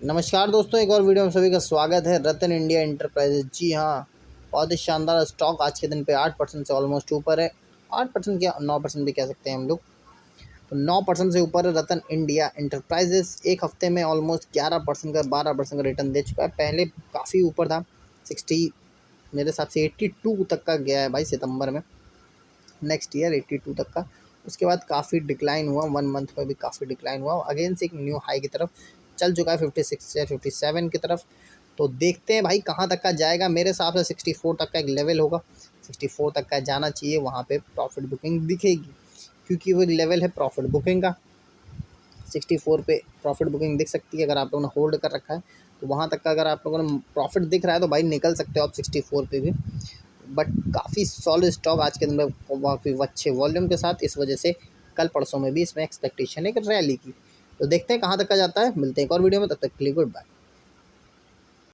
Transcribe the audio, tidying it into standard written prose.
नमस्कार दोस्तों, एक और वीडियो में सभी का स्वागत है। रतन इंडिया एंटरप्राइजेज, जी हाँ, बहुत ही शानदार स्टॉक आज के दिन पे 8% से ऑलमोस्ट ऊपर है। 8% क्या 9% भी कह सकते हैं हम लोग। तो 9% से ऊपर है रतन इंडिया एंटरप्राइजेज। एक हफ्ते में ऑलमोस्ट 11% का 12% का रिटर्न दे चुका है। पहले काफ़ी ऊपर था, 60 मेरे हिसाब से 82 तक का गया है भाई सितंबर में, नेक्स्ट ईयर 82 तक का। उसके बाद काफ़ी डिक्लाइन हुआ, 1 मंथ में भी काफ़ी डिक्लाइन हुआ। अगेन से एक न्यू हाई की तरफ चल चुका है, 56 से 57 की तरफ। तो देखते हैं भाई कहाँ तक का जाएगा। मेरे हिसाब से 64 तक का एक लेवल होगा, 64 तक का जाना चाहिए, वहाँ पे प्रॉफिट बुकिंग दिखेगी, क्योंकि वो एक लेवल है प्रॉफिट बुकिंग का। 64 पे प्रॉफिट बुकिंग दिख सकती है अगर आप लोगों ने होल्ड कर रखा है। तो वहाँ तक का अगर आप लोगों ने प्रॉफिट दिख रहा है तो भाई निकल सकते हो आप 64 पे भी। बट काफ़ी सॉलिड स्टॉक आज के दिन में, काफ़ी अच्छे वॉल्यूम के साथ। इस वजह से कल परसों में भी इसमें एक्सपेक्टेशन है कि रैली की। तो देखते हैं कहाँ तक का जाता है। मिलते हैं एक और वीडियो में, तब तक के लिए गुड बाय।